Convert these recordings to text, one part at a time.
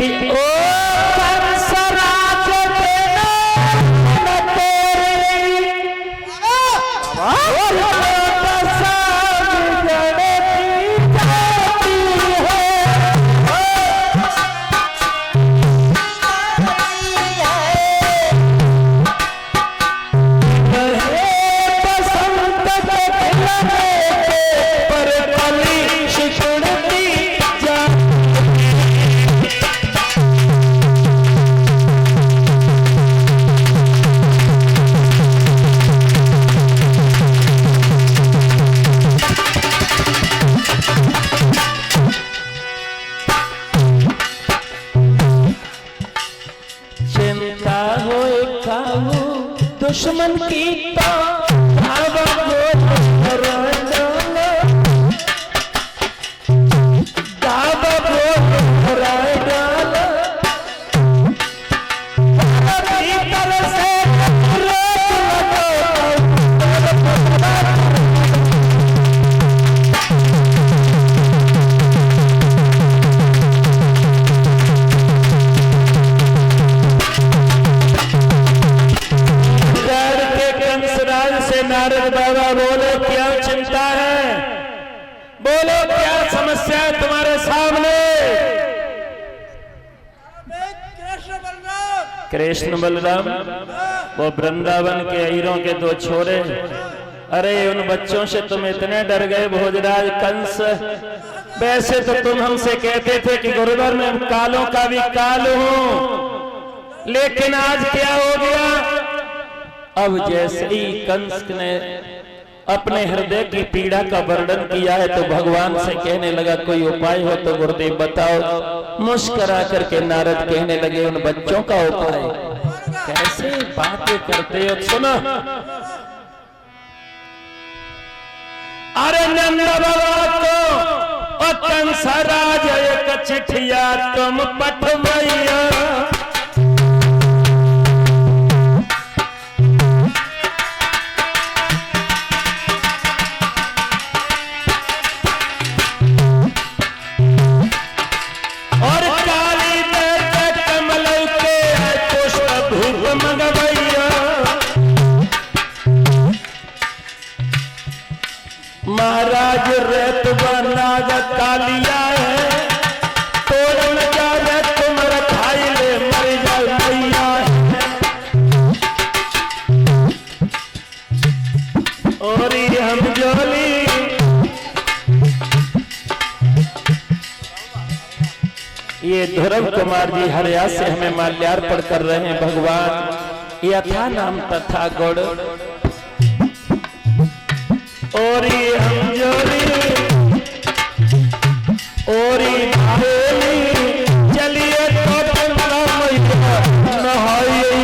कि ओ कंसराज देना न तेरी दुश्मन की तो धावा नारद बाबा बोले क्या चिंता है, बोलो क्या समस्या है तुम्हारे सामने। कृष्ण बलराम वो वृंदावन के अहीरों के दो छोरे, अरे उन बच्चों से तुम इतने डर गए भोजराज कंस। वैसे तो तुम हमसे कहते थे कि गुरुवर मैं कालों का भी काल हूं, लेकिन आज क्या हो गया। अब जैसे ही कंस ने अपने हृदय की पीड़ा का वर्णन किया है तो भगवान से कहने लगा कोई उपाय हो तो गुरुदेव बताओ। मुस्कुरा करके नारद कहने लगे उन बच्चों का उपाय। कैसे बातें करते हो, सुनो। अरे नंद बाबा को और कंसराज एक चिट्ठिया तुम पठवैया, महाराज रेत नाग कालिया है, तोड़ न जाए तुम रखाई ले मर जाए मैया है। और हम जोली ये ध्रुव कुमार जी हरिया से हमें माल्यार्पण कर रहे हैं। भगवान यथा नाम तथा गुण और हम जोरी और चलिए तो नहाइए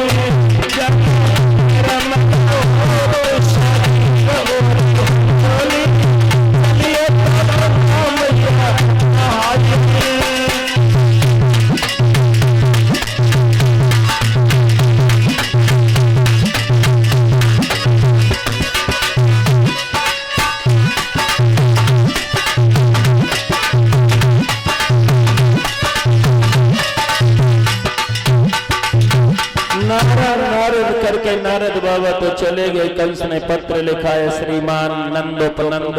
करके नारद बाबा तो चले गए। कंस ने पत्र लिखा है श्रीमान नंदोपनंद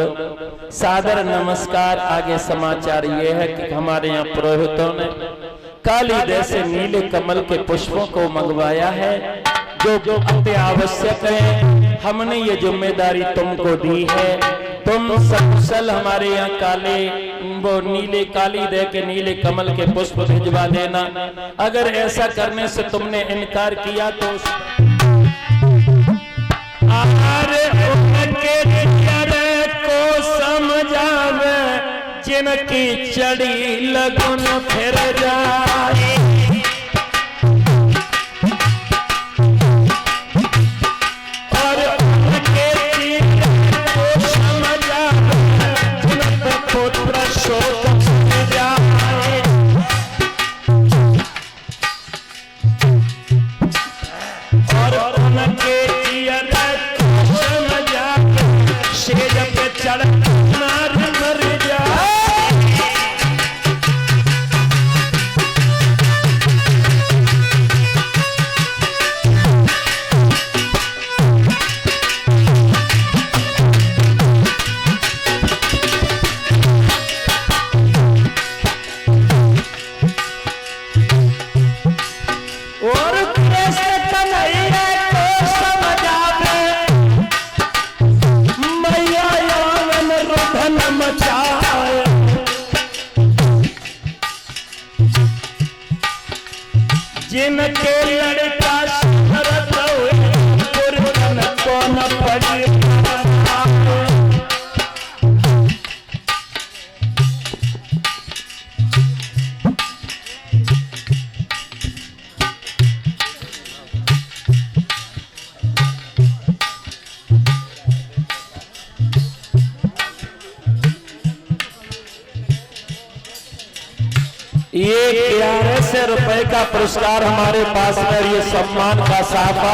सादर नमस्कार। आगे समाचार ये है कि हमारे यहाँ पुरोहितों ने काली जैसे नीले कमल के पुष्पों को मंगवाया है जो अति आवश्यक है। हमने ये जिम्मेदारी तुमको दी है, तुम सकुशल हमारे यहाँ काले वो नीले काली दे के नीले कमल के पुष्प भिजवा देना। अगर ऐसा करने से तुमने इनकार किया तो उनके को समझावे जिनकी चढ़ी लगन फिर जाए। मचाए, जिनके लड़का शरत हुए पुरखन को न पड़ी। ये 1100 रुपए का पुरस्कार हमारे पास है। ये सम्मान का साफा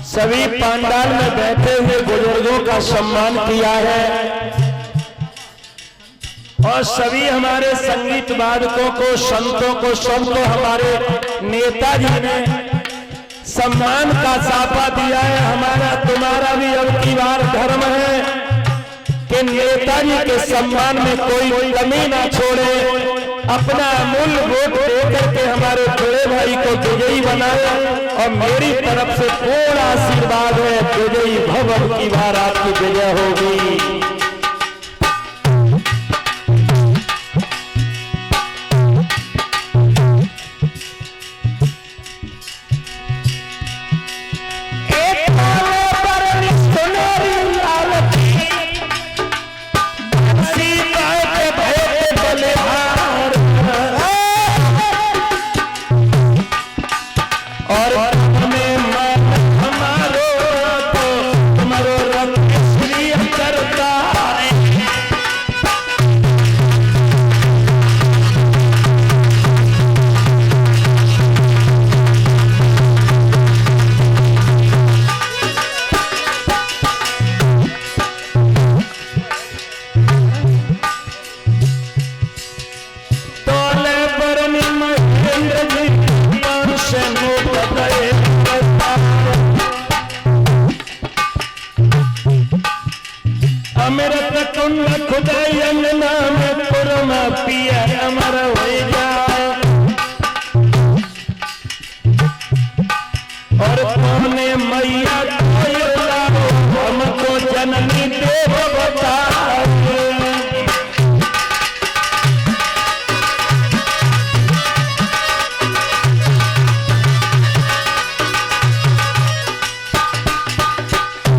सभी पंडाल में बैठे हुए बुजुर्गों का सम्मान किया है और सभी हमारे संगीत वादकों को, संतों को, सबको हमारे नेताजी ने सम्मान का साफा दिया है। हमारा तुम्हारा भी अब की बार धर्म है कि नेताजी के सम्मान में कोई कमी ना छोड़े, अपना अमूल्य वोट देकर के हमारे बड़े भाई को विजयी बनाया और मेरी तरफ से पूर्ण आशीर्वाद है, विजयी भव की बार आपकी विजय होगी। अमृत कुंड खुदाई अंगना में पुरमा पिया अमर हो जा और तुमने मैया हमको जननी देव बता।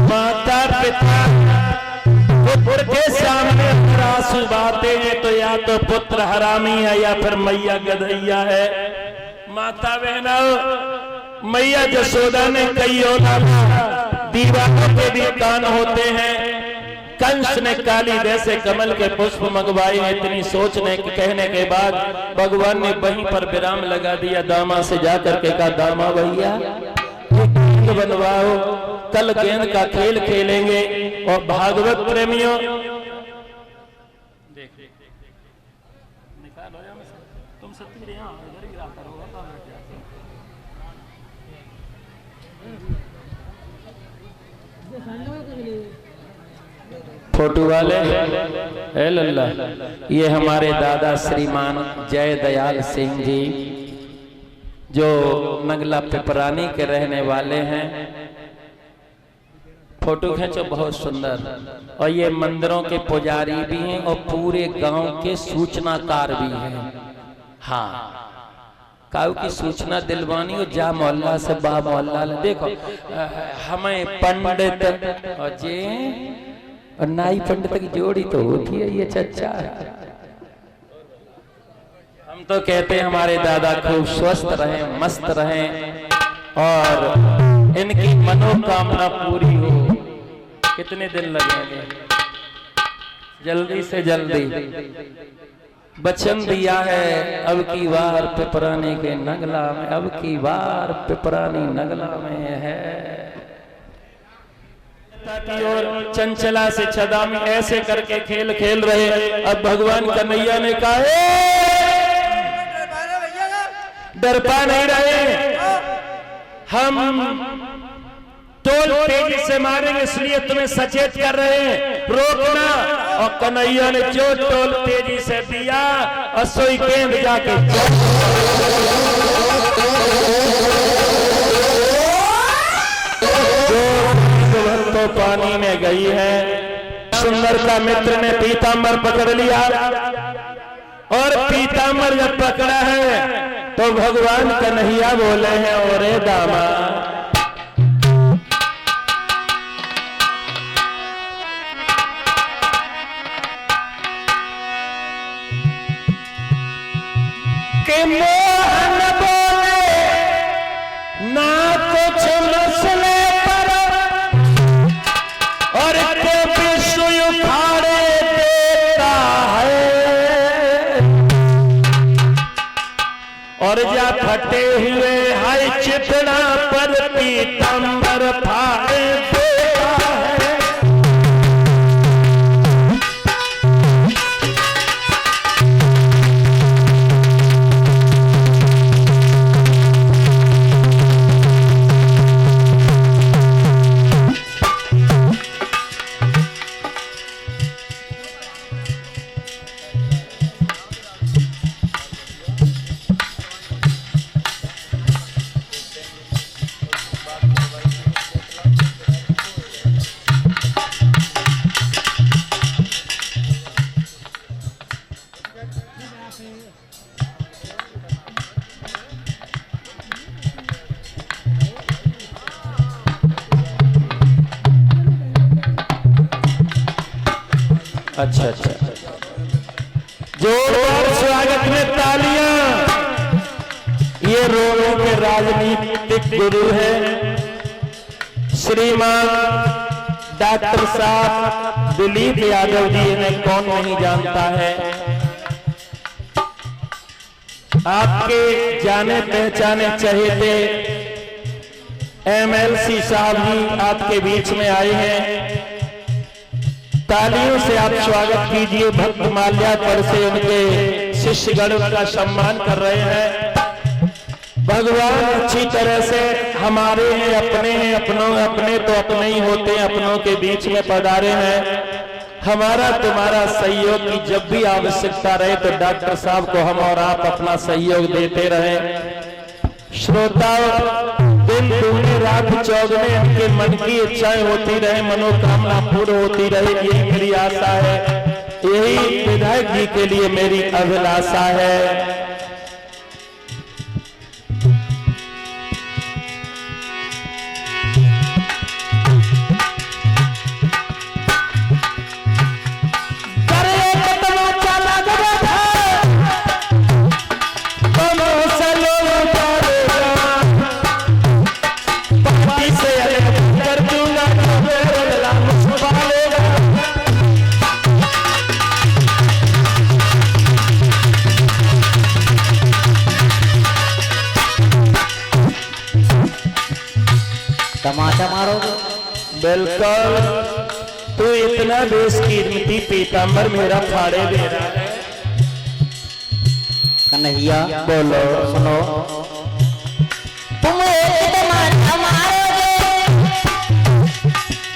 माता पिता पुत्र के सामने आंसू बहाते हैं तो या तो पुत्र हरामी है या फिर मैया गधैया है। माता बहना मैया जसोदा ने कई दीवारों के भी कान होते हैं। कंस ने काली जैसे कमल के पुष्प मंगवाए, इतनी सोचने के कहने के बाद भगवान ने वहीं पर विराम लगा दिया। दामा से जाकर के कहा, दामा भैया गेंद बनवाओ, कल गेंद का खेल खेलेंगे। और भागवत प्रेमियों तुम फोटो वाले है लल्ला, ये हमारे दादा श्रीमान जय दयाल सिंह जी जो नगला पिपरानी के रहने वाले हैं। फोटो खींचो, बहुत सुंदर। और ये मंदिरों के पुजारी भी हैं और पूरे गांव के सूचनाकार भी हैं। हाँ, काऊ की सूचना दिलवानी और जा मोहल्ला से बा मोहल्ला। देखो हमें पंडित और जे और नाई पंडित की जोड़ी तो होती है, ये चच्चा है। हम तो कहते हैं हमारे दादा खूब स्वस्थ रहें, मस्त रहें और इनकी मनोकामना पूरी हो। कितने दिन लगेंगे? जल्दी से जल्दी। वचन दिया है अब की बार पिपरानी के नगला में, अब की बार पिपरानी नगला में है। और चंचला से छदा में ऐसे करके खेल खेल रहे। अब भगवान कन्हैया ने कहा डर पा नहीं रहे, हम टोल तेजी से मारेंगे इसलिए तुम्हें सचेत कर रहे हैं, रोकना। और कन्हैया ने जो टोल तेजी से दिया और सोई गेंद जाके जो तो पानी में गई है। सुंदर का मित्र ने पीतांबर पकड़ लिया और पीतांबर जब पकड़ा है तो भगवान कन्हैया बोले हैं, ओरे दामा के मोहन बोले ना कुछ मसले पर और को विश्व उखाड़े देता है और जा फटे हुए हाय चितड़ा पर पीतांबर फाड़े देता है। अच्छा अच्छा, जोरदार स्वागत में तालियां। ये रोड़ों के राजनीतिक गुरु हैं श्रीमान डॉक्टर साहब दिलीप यादव जी, इन्हें कौन नहीं जानता है। आपके जाने पहचाने चहेते एमएलसी साहब भी आपके बीच में आए हैं। तालियों से आप स्वागत कीजिए। भक्त माल्यार्पण से उनके शिष्यगण का सम्मान कर रहे हैं। भगवान अच्छी तरह से हमारे हैं, अपने हैं, अपने तो अपने ही होते हैं, अपनों के बीच में पधारे हैं। हमारा तुम्हारा सहयोग की जब भी आवश्यकता रहे तो डॉक्टर साहब को हम और आप अपना सहयोग देते रहें। श्रोताओं, दिन दूने रात चौगुने उनके मन की इच्छाएं होती रहे, मनोकामना पूर्ण होती रहे, यही मेरी आशा है, यही विधायक जी के लिए मेरी अभिलाषा है। टमाटर मारो बिल्कुल, तू इतना बेशकीमती पीतांबर मेरा फाड़े दे रहा है। कन्हैया बोलो, सुनो, तुम एक टमाटर मारोगे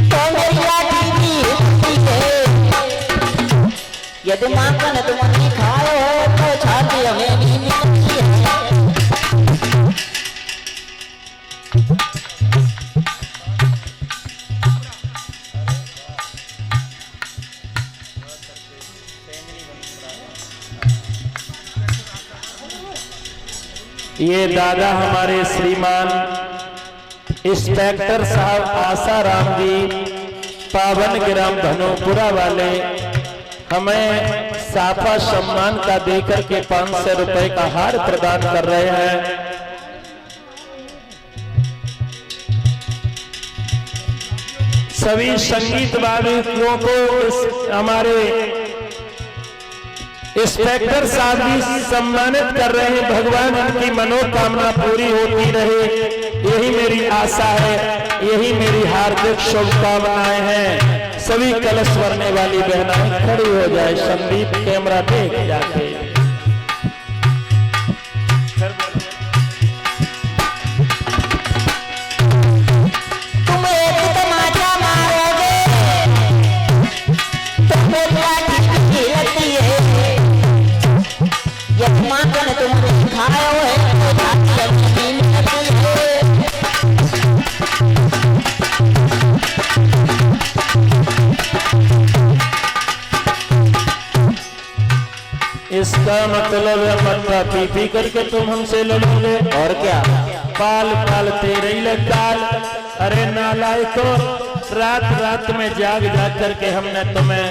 तो मैया दीदी है। यदि माखन तुम नहीं खाओ तो छाती हमें भी मिलती है। ये दादा हमारे श्रीमान इंस्पेक्टर साहब आसाराम जी पावन ग्राम धनोपुरा वाले हमें साफा सम्मान का देकर के 500 रुपए का हार प्रदान कर रहे हैं। सभी संगीत वादकों को हमारे इंस्पेक्टर साहब भी सम्मानित कर रहे हैं। भगवान उनकी मनोकामना पूरी होती रहे, यही मेरी आशा है, यही मेरी हार्दिक शुभकामनाएं हैं। सभी कलश भरने वाली बहनाएं खड़ी हो जाए, संदीप कैमरा देख जाके। इसका मतलब है पत्ता पी पी करके तुम हमसे लड़ोगे। और क्या, पाल पाल तेरे ही काल। अरे नालायको, रात रात में जाग जाग करके हमने तुम्हें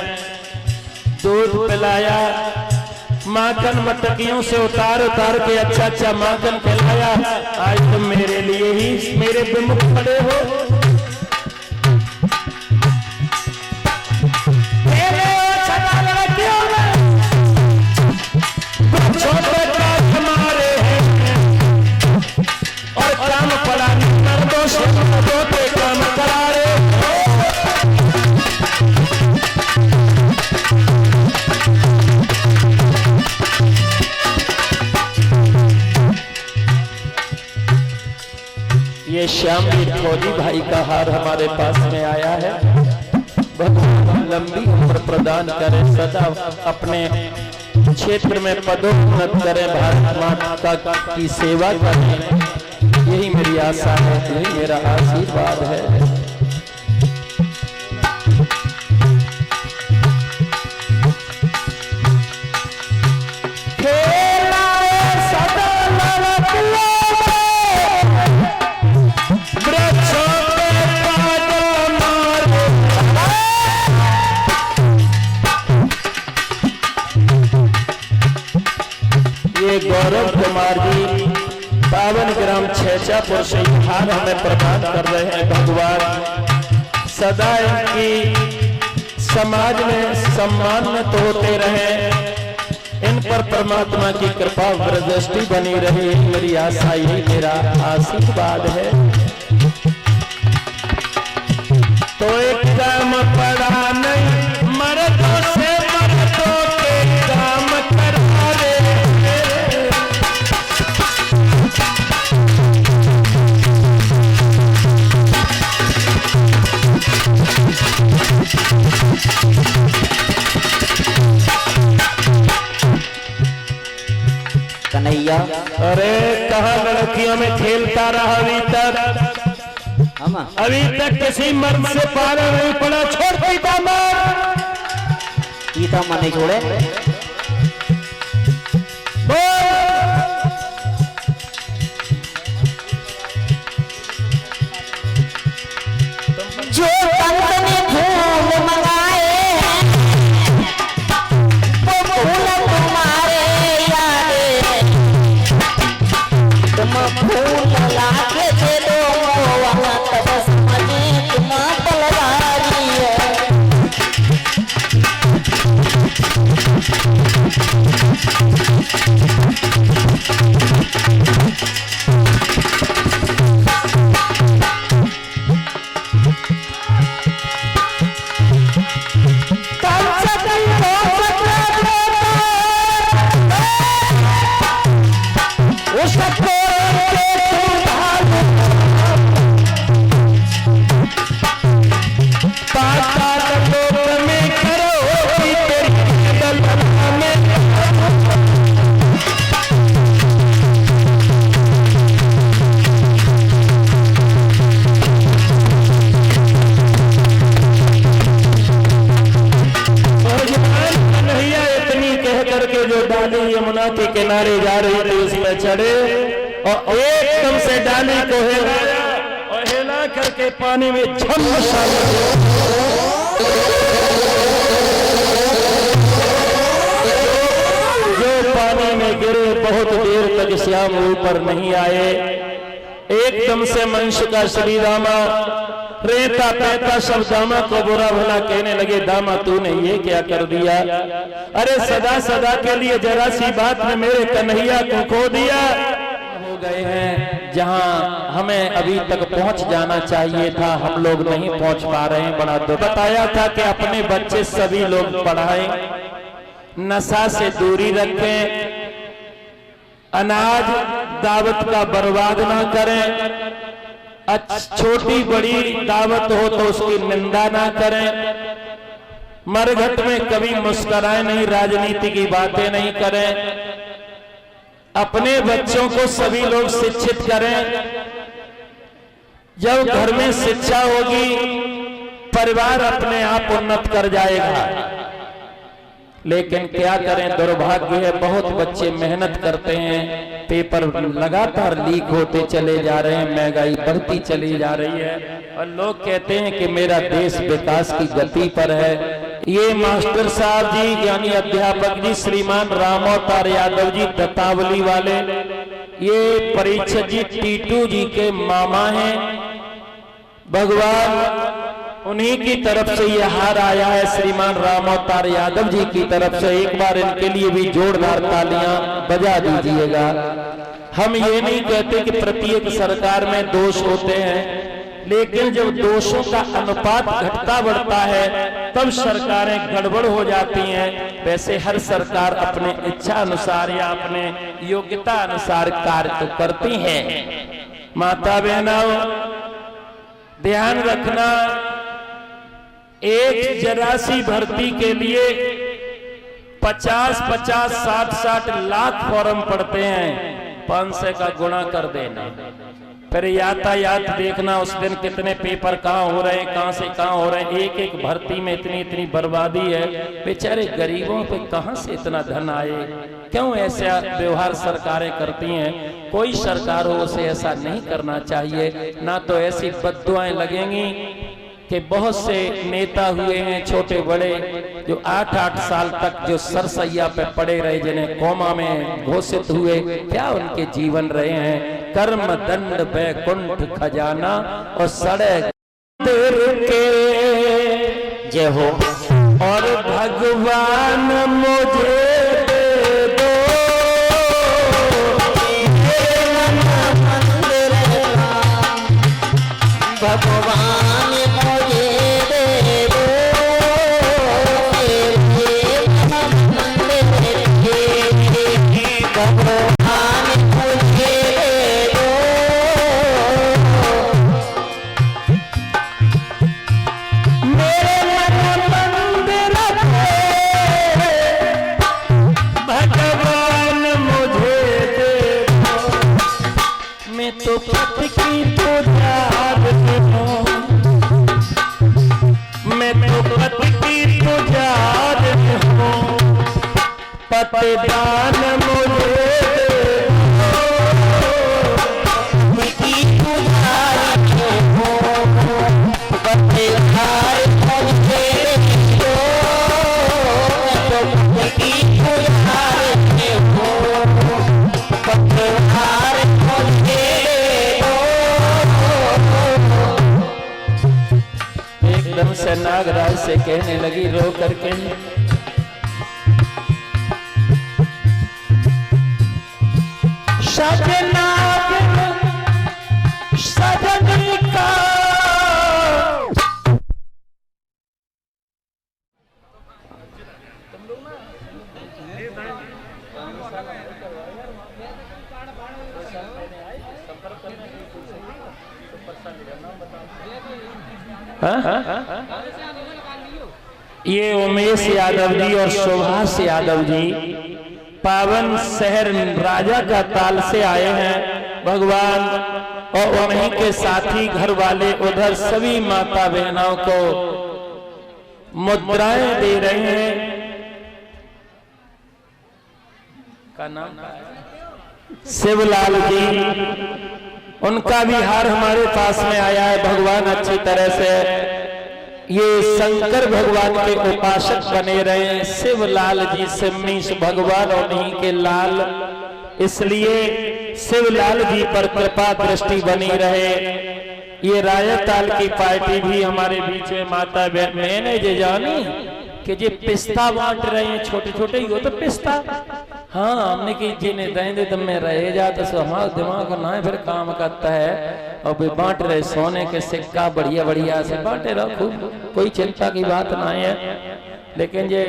दूध पिलाया, माखन मटकियों से उतार उतार के अच्छा अच्छा माखन खिलाया। आज तुम मेरे लिए ही मेरे विमुख खड़े हो। छोटे काम हमारे हैं और काम पड़ा मर्दों से मर्दों पे काम करा रहे। ये श्याम फौजी भाई का हार हमारे पास में आया है। बहुत लंबी उम्र प्रदान करें, सदा अपने क्षेत्र में पदोन्नत करें, भारत माता की सेवा करें, यही मेरी आशा है, यही मेरा आशीर्वाद है। गौरव कुमार जी पावन ग्राम छेचापुर से हार हमें प्रदान कर रहे हैं। भगवान सदा इनकी समाज में सम्मानित होते रहे, इन पर परमात्मा की कृपा वरदृष्टि बनी रही, मेरी आशा यही मेरा आशीर्वाद है। तो एक काम पड़ा नहीं, मर्दों से मर्दों के काम करा दे। कन्हैया, अरे कहाँ लड़कियों में खेलता रहा अभी तक, अभी तक किसी मर्द से पारा नहीं पड़ा। छोड़ पीता मन नहीं छोड़े। जो पंत ने फूल मंगाए वो फूल तुम्हारे याद, तुम फूल लाके दे दो तब समझे तुम तलवारी है। यमुना के किनारे जा रही थी, उसमें चढ़े और एकदम से डाली को हिलाया और हिला करके पानी में छम जो पानी में गिरे, बहुत देर तक श्याम ऊपर नहीं आए। एकदम से मनुष्य का श्री रामा रेता पैता सब दामा को बुरा भला कहने लगे। दामा तूने ये क्या कर दिया? अरे सदा सदा के लिए जरा सी बात में मेरे कन्हैया को खो दिया। हो गए हैं जहां हमें अभी तक पहुंच जाना चाहिए था, हम लोग नहीं पहुंच पा रहे हैं। बड़ा दुख। बताया था कि अपने बच्चे सभी लोग पढ़ाएं, नशा से दूरी रखें, अनाज दावत का बर्बाद ना करें, छोटी बड़ी दावत हो तो उसकी निंदा ना करें, मरघट में कभी मुस्कुराए नहीं, राजनीति की बातें नहीं करें, अपने बच्चों को सभी लोग शिक्षित करें। जब घर में शिक्षा होगी परिवार अपने आप उन्नत कर जाएगा। लेकिन क्या करें, दुर्भाग्य है, बहुत बच्चे मेहनत करते हैं, पेपर लगातार लीक होते चले जा रहे हैं, महंगाई बढ़ती चली जा रही है और लोग कहते हैं कि मेरा देश विकास की गति पर है। ये मास्टर साहब जी यानी अध्यापक जी श्रीमान रामोतार यादव जी दत्तावली वाले, ये परीक्षक जी टीटू जी के मामा हैं। भगवान उन्हीं की तरफ से ये हार आया है, श्रीमान रामोतार यादव जी की तरफ से। एक बार इनके लिए भी जोरदार तालियां बजा दीजिएगा। हम ये नहीं कहते कि प्रत्येक सरकार में दोष होते हैं, लेकिन जब दोषों का अनुपात घटता बढ़ता है तब सरकारें गड़बड़ हो जाती हैं। वैसे हर सरकार अपने इच्छा अनुसार या अपने योग्यता अनुसार कार्य तो करती है। माता बहनों, ध्यान रखना, एक जरा सी भर्ती के लिए 50-50, 60-60 लाख फॉर्म पड़ते हैं। 500 का गुणा कर देना, फिर यातायात देखना उस दिन कितने पेपर कहाँ हो रहे हैं, कहाँ से कहाँ हो रहे हैं। एक एक भर्ती में इतनी इतनी बर्बादी है। बेचारे गरीबों पे कहाँ से इतना धन आए? क्यों ऐसा व्यवहार सरकारें करती हैं? कोई सरकार हो उसे ऐसा नहीं करना चाहिए। ना तो ऐसी बद्दुआएं लगेंगी कि बहुत से नेता हुए हैं छोटे बड़े जो 8-8 साल तक जो सरसैया पे पड़े रहे, जिन्हें कोमा में घोषित हुए, क्या उनके जीवन रहे हैं। कर्म दंड बैकुंठ खजाना और सड़क के जय हो। और भगवान मुझे दे दो भगवान मुझे दे दो, भगवान मुझे दे दो, मेरे मन मंदिर भगवान मुझे दे दो। मैं तो पत की पूजा मैं तो पत की पुजार हूँ, पतदान मुझे एकदम से नागराज से कहने लगी रो करके, सजना सजनी का ये उमेश यादव जी और सुभाष यादव जी पावन शहर राजा का ताल से आए हैं भगवान, और उन्हीं के साथी घर वाले उधर सभी माता बहनों को मुद्राएं दे रहे हैं। का नाम शिवलाल जी, उनका भी हार हमारे पास में आया है भगवान अच्छी तरह से। ये शंकर भगवान के उपासक बने रहे शिवलाल जी, सिमनीश भगवान उन्हीं के लाल, इसलिए शिवलाल जी पर कृपा दृष्टि बनी रहे। ये रायताल की पार्टी भी हमारे बीच में माता बहन, मैंने जे जानी कि जे पिस्ता बांट रहे हैं, छोटे छोटे ही हो तो पिस्ता, हाँ हमने की जिन्हें देंगे तो मैं रह जाता तो हमारा दिमाग ना है फिर काम करता है। और भी बांट रहे सोने के सिक्का बढ़िया बढ़िया से बांटे रहो, कोई चिंता की बात ना है। लेकिन ये